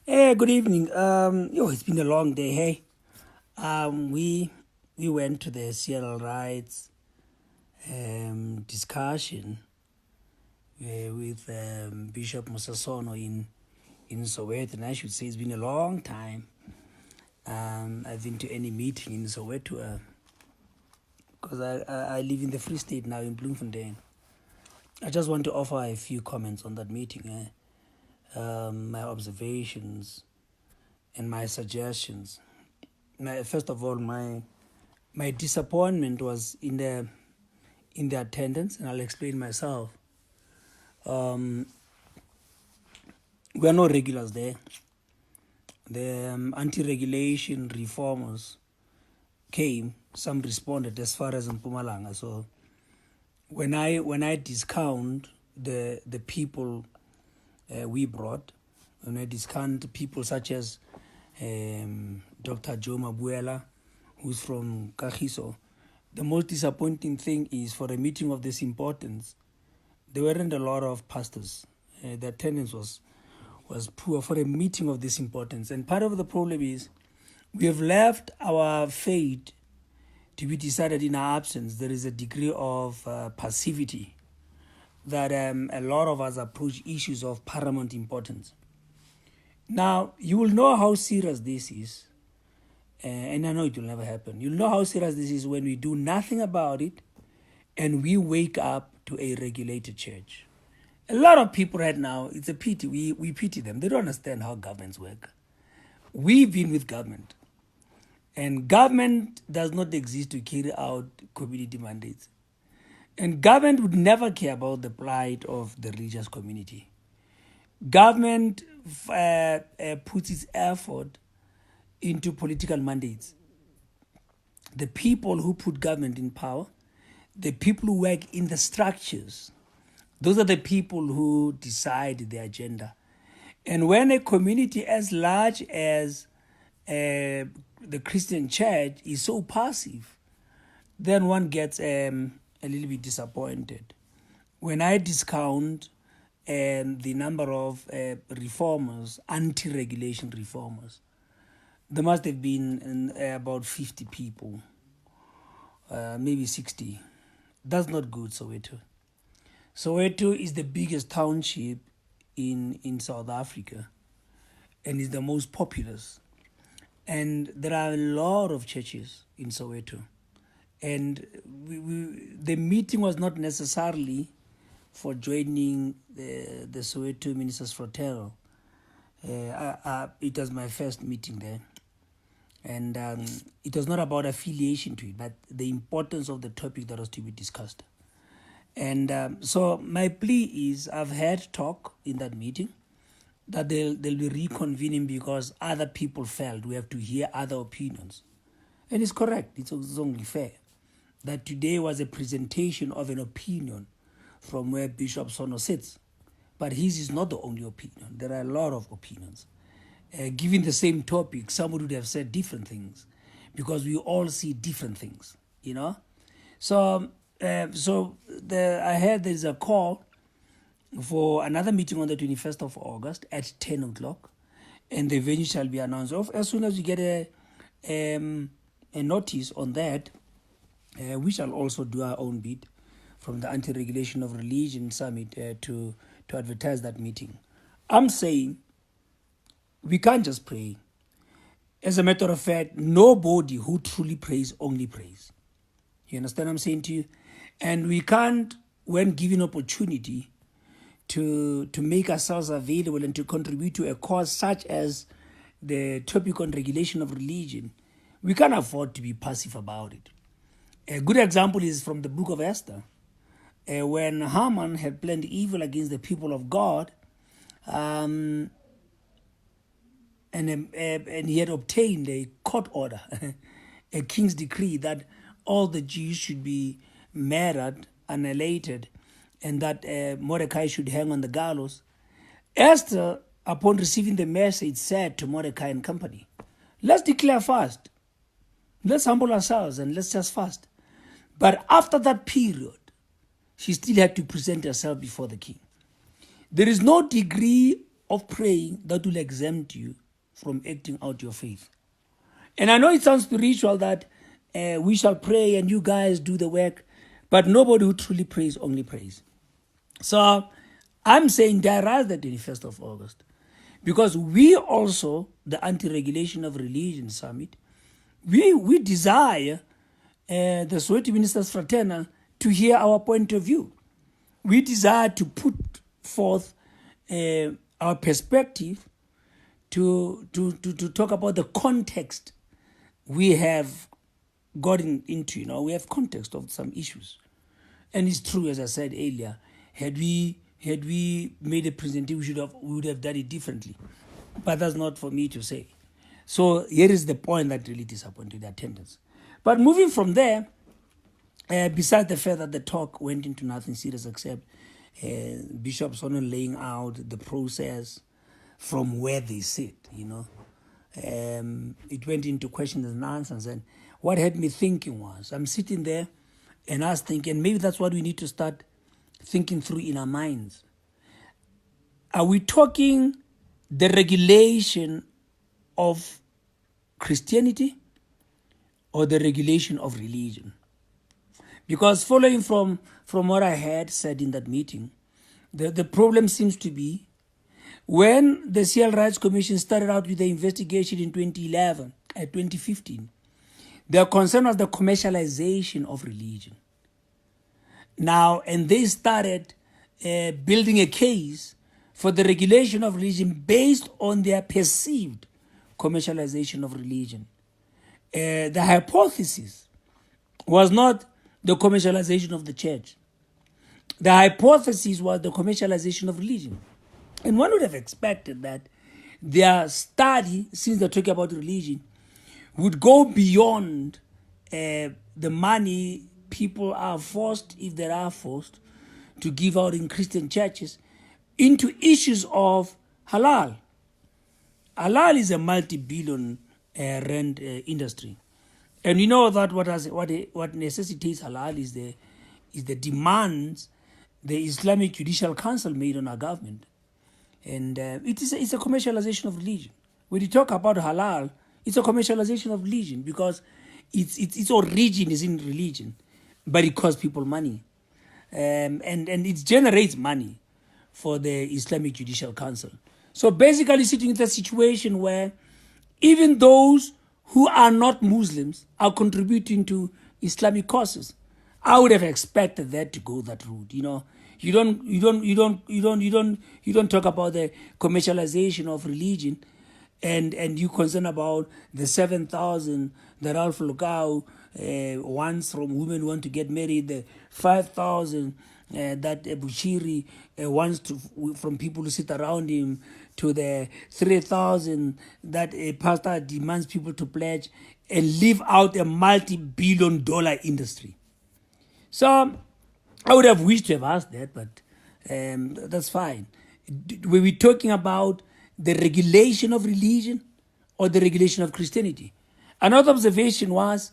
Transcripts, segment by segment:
Hey, good evening. It's been a long day. Hey, we went to the Seattle rights discussion with Bishop Musasono in Soweto, and I should say it's been a long time. I've been to any meeting in Soweto because I live in the Free State now in Bloemfontein. I just want to offer a few comments on that meeting, my observations and my suggestions. First of all, my disappointment was in the attendance, and I'll explain myself. We're no regulars there. The anti-regulation reformers came. Some responded as far as in Mpumalanga. So when I discount the people we brought, when I discount people such as Dr. Joe Mabuela, who's from Kagiso, the most disappointing thing is for a meeting of this importance, there weren't a lot of pastors. The attendance was poor for a meeting of this importance. And part of the problem is we have left our fate to be decided in our absence. There is a degree of passivity that a lot of us approach issues of paramount importance. Now, you will know how serious this is, and I know it will never happen. You'll know how serious this is when we do nothing about it and we wake up to a regulated church. A lot of people right now, it's a pity, we pity them. They don't understand how governments work. We've been with government, and government does not exist to carry out community mandates. And government would never care about the plight of the religious community. Government puts its effort into political mandates. The people who put government in power, the people who work in the structures, those are the people who decide the agenda. And when a community as large as the Christian church is so passive, then one gets a little bit disappointed. When I discount the number of reformers, anti-regulation reformers, there must have been about 50 people, maybe 60. That's not good, Soweto. Soweto is the biggest township in South Africa and is the most populous. And there are a lot of churches in Soweto. And the meeting was not necessarily for joining the Soweto Ministers Fraternal. It was my first meeting there. And it was not about affiliation to it, but the importance of the topic that was to be discussed. And so my plea is, I've had talk in that meeting that they'll be reconvening because other people felt we have to hear other opinions. And it's correct, it's only fair that today was a presentation of an opinion from where Bishop Sono sits. But his is not the only opinion. There are a lot of opinions. Given the same topic, somebody would have said different things because we all see different things, you know? So I heard there's a call for another meeting on the 21st of August at 10 o'clock, and the venue shall be announced. As soon as we get a notice on that, we shall also do our own bit from the Anti-Regulation of Religion Summit to advertise that meeting. I'm saying we can't just pray. As a matter of fact, nobody who truly prays only prays. You understand what I'm saying to you? And we can't, when given opportunity to make ourselves available and to contribute to a cause such as the topic on regulation of religion, we can't afford to be passive about it. A good example is from the book of Esther, when Haman had planned evil against the people of God, and he had obtained a court order, a king's decree that all the Jews should be murdered, annihilated, and that Mordecai should hang on the gallows. Esther, upon receiving the message, said to Mordecai and company, let's declare fast. Let's humble ourselves and let's just fast. But after that period, she still had to present herself before the king. There is no degree of praying that will exempt you from acting out your faith. And I know it sounds spiritual that we shall pray and you guys do the work, but nobody who truly prays only prays. So I'm saying diarize the 21st of August, because we also, the Anti-Regulation of Religion Summit, we desire the Soweto Ministers Fraternal to hear our point of view. We desire to put forth our perspective to talk about the context we have gotten into. We have context of some issues. And it's true, as I said earlier, had we made a presentation, we would have done it differently. But that's not for me to say. So here is the point that really disappointed the attendance. But moving from there, besides the fact that the talk went into nothing serious except Bishop Sonnen laying out the process from where they sit, it went into questions and answers. And what had me thinking was, I'm sitting there and I was thinking, maybe that's what we need to start thinking through in our minds. Are we talking the regulation of Christianity or the regulation of religion? Because following from what I had said in that meeting, the problem seems to be when the Civil Rights Commission started out with the investigation in 2015, their concern was the commercialization of religion. Now, and they started building a case for the regulation of religion based on their perceived commercialization of religion. The hypothesis was not the commercialization of the church. The hypothesis was the commercialization of religion. And one would have expected that their study, since they're talking about religion, would go beyond the money people are forced, if they are forced, to give out in Christian churches, into issues of halal. Halal is a multi-billion rand industry. And we know that what necessitates halal is the demands the Islamic Judicial Council made on our government. And it's a commercialization of religion. When you talk about halal, it's a commercialization of religion because its origin is in religion, but it costs people money. And it generates money for the Islamic Judicial Council. So basically sitting in a situation where even those who are not Muslims are contributing to Islamic causes. I would have expected that to go that route. You don't talk about the commercialization of religion, and you concern about the 7,000 that Ralph Lukau wants from women who want to get married, the 5,000 that Bushiri wants from people who sit around him, to the 3,000 that a pastor demands people to pledge, and leave out a multi-billion-dollar industry. So I would have wished to have asked that, but that's fine. Were we talking about the regulation of religion or the regulation of Christianity? Another observation was,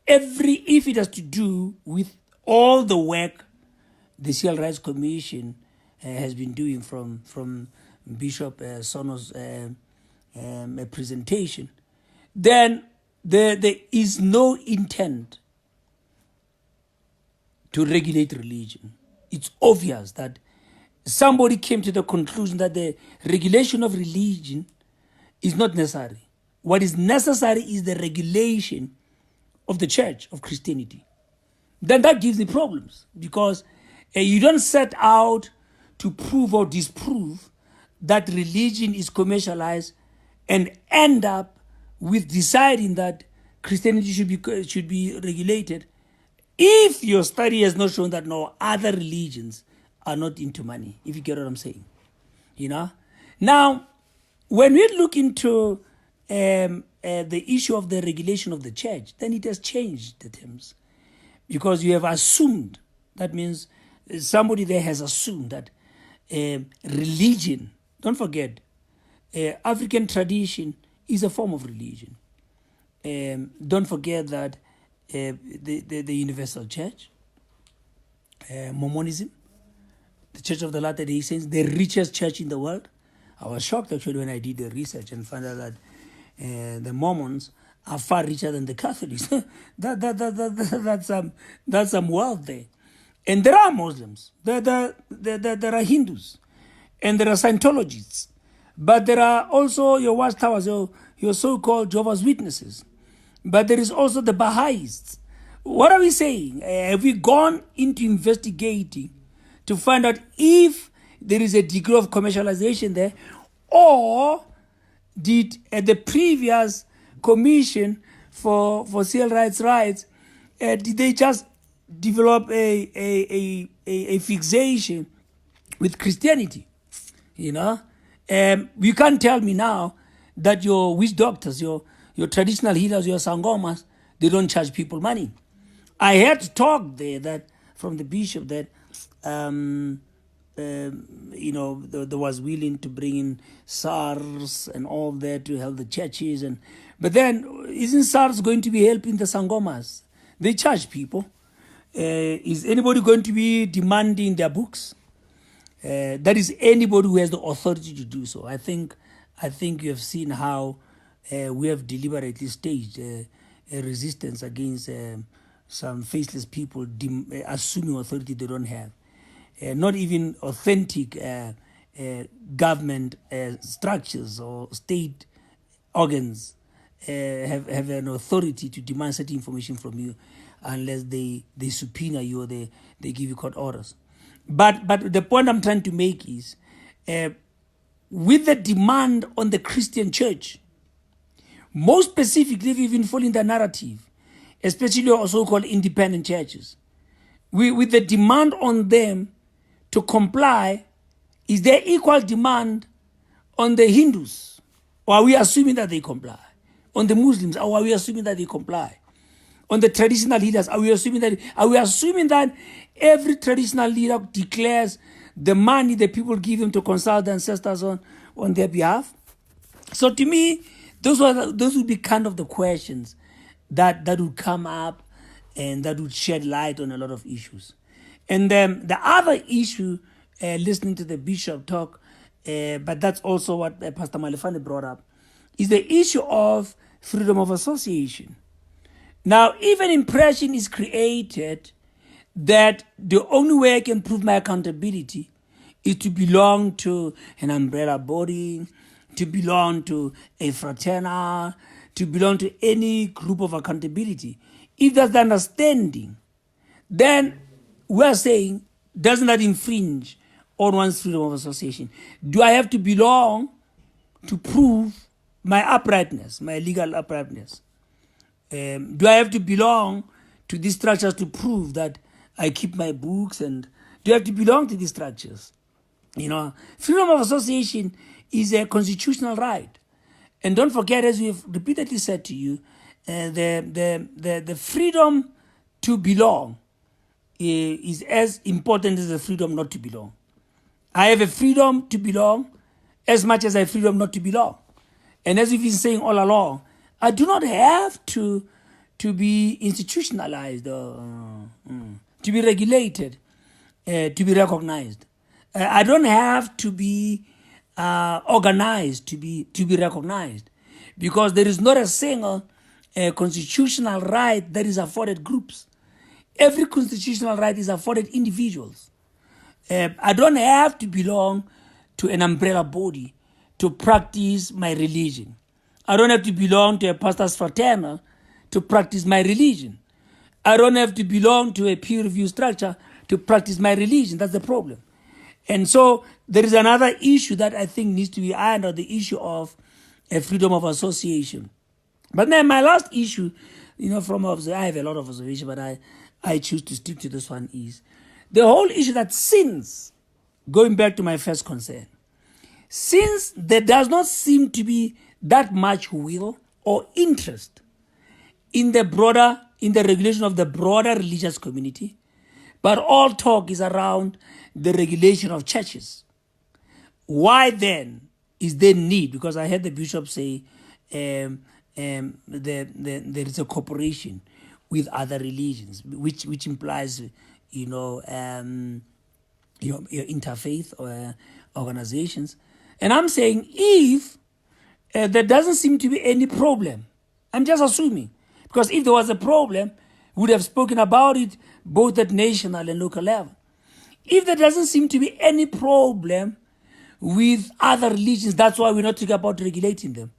if it has to do with all the work the Civil Rights Commission has been doing from Bishop Sono's presentation, then there is no intent to regulate religion. It's obvious that somebody came to the conclusion that the regulation of religion is not necessary. What is necessary is the regulation of the church, of Christianity. Then that gives me problems, because you don't set out to prove or disprove that religion is commercialized and end up with deciding that Christianity should be regulated if your study has not shown that no other religions are not into money, if you get what I'm saying. Now, when we look into the issue of the regulation of the church, then it has changed the terms, because you have assumed, that means somebody there has assumed that religion, don't forget, African tradition is a form of religion. Don't forget that the Universal Church, Mormonism, the Church of the Latter-day Saints, the richest church in the world, I was shocked actually when I did the research and found out that the Mormons are far richer than the Catholics. That's some wealth there. And there are Muslims, there are Hindus, and there are Scientologists. But there are also your watchtowers, your so-called Jehovah's Witnesses. But there is also the Baha'is. What are we saying? Have we gone into investigating to find out if there is a degree of commercialization there, or did the previous commission for civil rights, did they just develop a fixation with Christianity? You know, you can't tell me now that your witch doctors, your traditional healers, your sangomas, they don't charge people money. I heard talk there that from the bishop that there was willing to bring in SARS and all that to help the churches, but then isn't SARS going to be helping the sangomas? They charge people. Is anybody going to be demanding their books? That is anybody who has the authority to do so. I think you have seen how we have deliberately staged a resistance against some faceless people assuming authority they don't have. Not even authentic government structures or state organs have an authority to demand certain information from you unless they subpoena you or they give you court orders. But the point I'm trying to make is, with the demand on the Christian church, most specifically, if you've been following the narrative, especially our so-called independent churches, with the demand on them to comply, is there equal demand on the Hindus? Or are we assuming that they comply? On the Muslims, or are we assuming that they comply? On the traditional leaders, are we assuming that every traditional leader declares the money that people give him to consult the ancestors on their behalf? So to me, those would be kind of the questions that would come up and that would shed light on a lot of issues. And then the other issue, listening to the bishop talk, but that's also what Pastor Malefane brought up, is the issue of freedom of association. Now, if an impression is created that the only way I can prove my accountability is to belong to an umbrella body, to belong to a fraternal, to belong to any group of accountability, if that's the understanding, then we're saying, doesn't that infringe on one's freedom of association? Do I have to belong to prove my uprightness, my legal uprightness? Do I have to belong to these structures to prove that I keep my books? And do I have to belong to these structures? Freedom of association is a constitutional right. And don't forget, as we've repeatedly said to you, the freedom to belong is as important as the freedom not to belong. I have a freedom to belong as much as I have freedom not to belong. And as we've been saying all along, I do not have to be institutionalized, to be regulated, to be recognized. I don't have to be organized to be recognized, because there is not a single constitutional right that is afforded groups. Every constitutional right is afforded individuals. I don't have to belong to an umbrella body to practice my religion. I don't have to belong to a pastor's fraternal to practice my religion. I don't have to belong to a peer review structure to practice my religion. That's the problem. And so there is another issue that I think needs to be ironed out, the issue of freedom of association. But then my last issue, from I have a lot of observation, but I choose to stick to this one, is the whole issue that since, going back to my first concern, since there does not seem to be that much will or interest in the regulation of the broader religious community, but all talk is around the regulation of churches, why then is there need? Because I heard the bishop say there is a cooperation with other religions, which implies, your interfaith organizations. And I'm saying if there doesn't seem to be any problem, I'm just assuming, because if there was a problem, we would have spoken about it both at national and local level. If there doesn't seem to be any problem with other religions, that's why we're not talking about regulating them.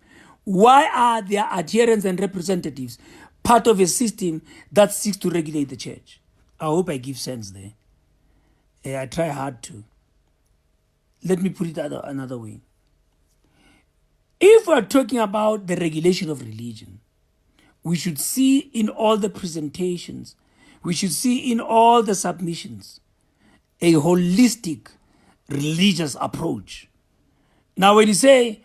Why are their adherents and representatives part of a system that seeks to regulate the church? I hope I give sense there. I try hard to. Let me put it another way. If we're talking about the regulation of religion, we should see in all the presentations, we should see in all the submissions, a holistic religious approach. Now, when you say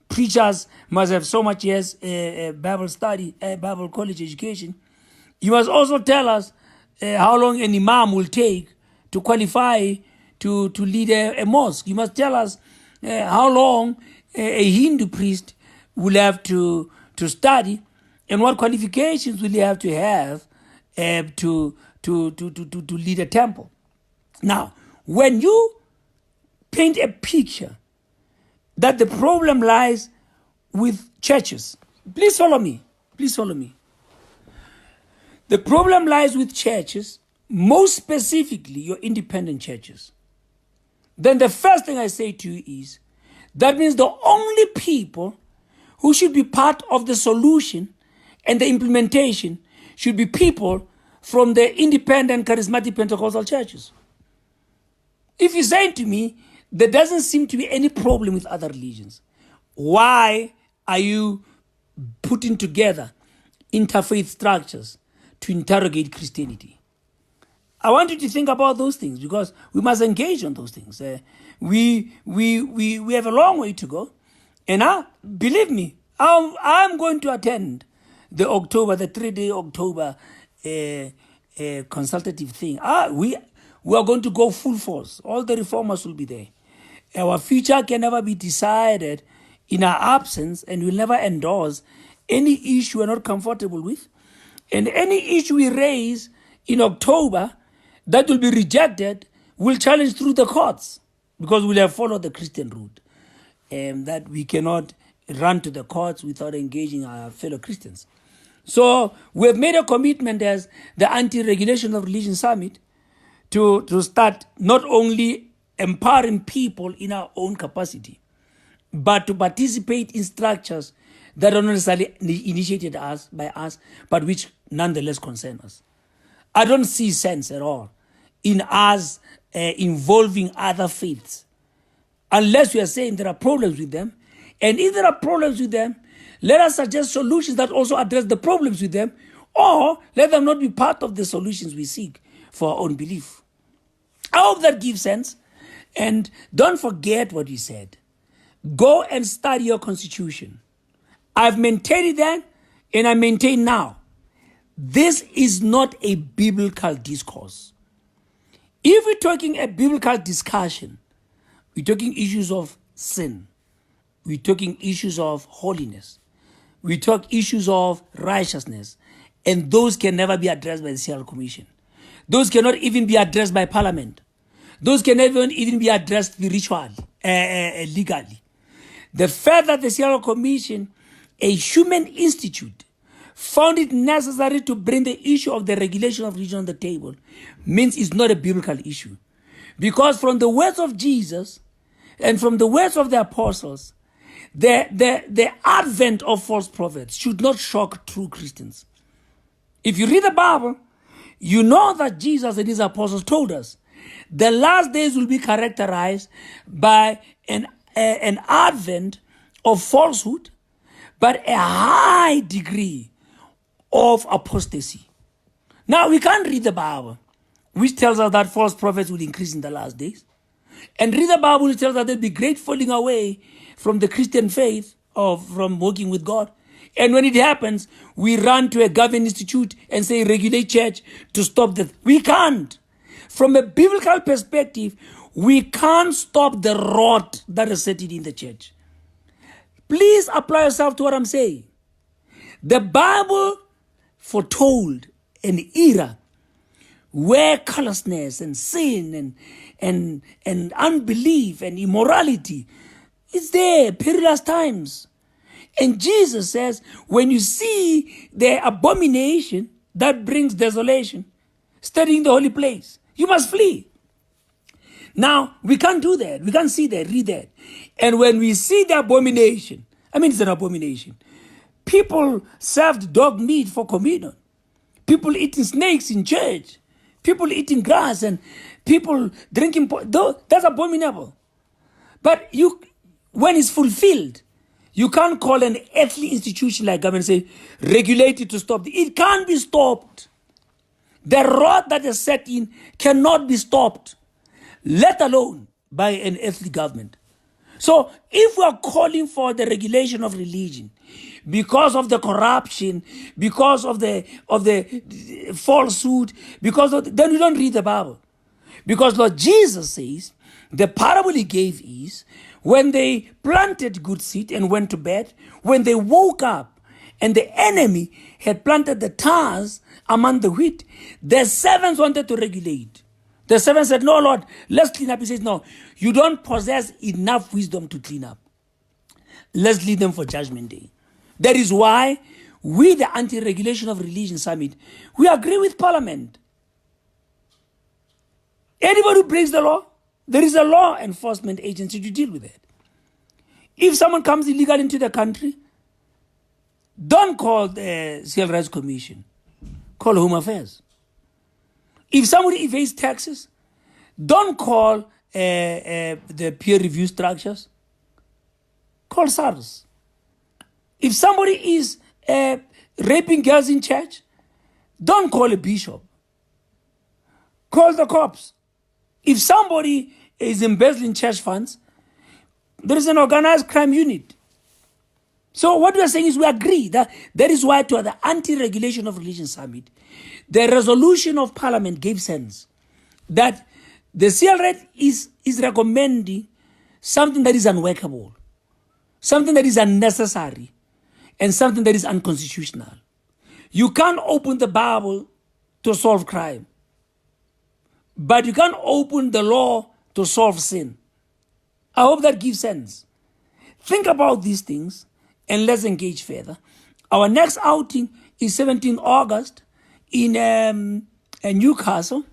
preachers must have so much years Bible study, Bible college education, you must also tell us how long an imam will take to qualify to lead a mosque. You must tell us how long a Hindu priest will have to study and what qualifications will he have to lead a temple. Now, when you paint a picture that the problem lies with churches, please follow me. Please follow me. The problem lies with churches, most specifically your independent churches. Then the first thing I say to you is, that means the only people who should be part of the solution and the implementation should be people from the independent charismatic Pentecostal churches. If you're saying to me, there doesn't seem to be any problem with other religions, why are you putting together interfaith structures to interrogate Christianity? I want you to think about those things because we must engage on those things. We have a long way to go. And believe me, I'm going to attend the 3-day October consultative thing. We are going to go full force. All the reformers will be there. Our future can never be decided in our absence, and we'll never endorse any issue we're not comfortable with. And any issue we raise in October that will be rejected, we'll challenge through the courts because we'll have followed the Christian route. That we cannot run to the courts without engaging our fellow Christians. So we have made a commitment as the Anti-Regulation of Religion Summit to start not only empowering people in our own capacity, but to participate in structures that are not necessarily initiated by us, but which nonetheless concern us. I don't see sense at all in us involving other faiths, unless we are saying there are problems with them. And if there are problems with them, let us suggest solutions that also address the problems with them, or let them not be part of the solutions we seek for our own belief. I hope that gives sense. And don't forget what you said. Go and study your constitution. I've maintained it then, and I maintain now. This is not a biblical discourse. If we're talking a biblical discussion, we're talking issues of sin. We're talking issues of holiness. We talk issues of righteousness. And those can never be addressed by the Cial Commission. Those cannot even be addressed by Parliament. Those can never even be addressed spiritually, legally. The fact that the Cial Commission, a human institute, found it necessary to bring the issue of the regulation of religion on the table means it's not a biblical issue. Because from the words of Jesus and from the words of the apostles, the advent of false prophets should not shock true Christians. If you read the Bible, you know that Jesus and his apostles told us the last days will be characterized by an advent of falsehood, but a high degree of apostasy. Now, we can't read the Bible, which tells us that false prophets will increase in the last days, and read the Bible, which tells us there'll be great falling away from the Christian faith or from working with God. And when it happens, we run to a government institute and say, regulate church to stop that. We can't. From a biblical perspective, we can't stop the rot that is setting in the church. Please apply yourself to what I'm saying. The Bible foretold an era where callousness and sin and unbelief and immorality. It's there, perilous times. And Jesus says, when you see the abomination that brings desolation, studying the holy place, you must flee. Now, we can't do that. We can't see that, read that. And when we see the abomination, I mean, it's an abomination. People served dog meat for communion. People eating snakes in church. People eating grass and people drinking. That's abominable. But when it's fulfilled, you can't call an earthly institution like government and say, regulate it to stop. It can't be stopped. The rod that is set in cannot be stopped, let alone by an earthly government. So if we are calling for the regulation of religion because of the corruption, because of the falsehood, then we don't read the Bible. Because Lord Jesus says, the parable he gave is, when they planted good seed and went to bed, when they woke up and the enemy had planted the tares among the wheat, the servants wanted to regulate. The servant said, no, Lord, let's clean up. He says, no, you don't possess enough wisdom to clean up. Let's leave them for judgment day. That is why we, the Anti-Regulation of Religion Summit, we agree with Parliament. Anybody who breaks the law, there is a law enforcement agency to deal with it. If someone comes illegal into the country, don't call the Civil Rights Commission. Call Home Affairs. If somebody evades taxes, don't call the peer review structures. Call SARS. If somebody is raping girls in church, don't call a bishop. Call the cops. If somebody is embezzling church funds, there is an organized crime unit. So what we are saying is we agree that is why to the Anti-Regulation of Religion Summit, the resolution of Parliament gave sense that the CLRED is recommending something that is unworkable, something that is unnecessary, and something that is unconstitutional. You can't open the Bible to solve crime, but you can't open the law to solve sin. I hope that gives sense. Think about these things and let's engage further. Our next outing is 17 August in Newcastle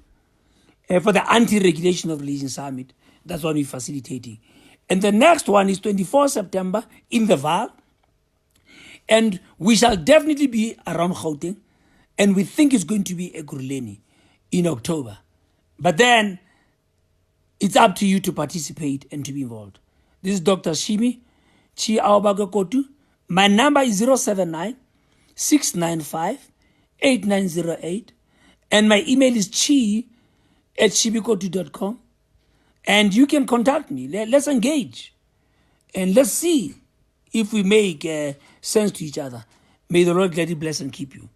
for the Anti-Regulation of Religion Summit. That's what we're facilitating. And the next one is 24 September in the Vaal. And we shall definitely be around Gauteng. And we think it's going to be Ekurhuleni in October. But then it's up to you to participate and to be involved. This is Dr. Shimi Chi Aobaga-Kotu. My number is 079-695-8908. And my email is chi@shibikotu.com. And you can contact me. Let's engage. And let's see if we make sense to each other. May the Lord gladly bless and keep you.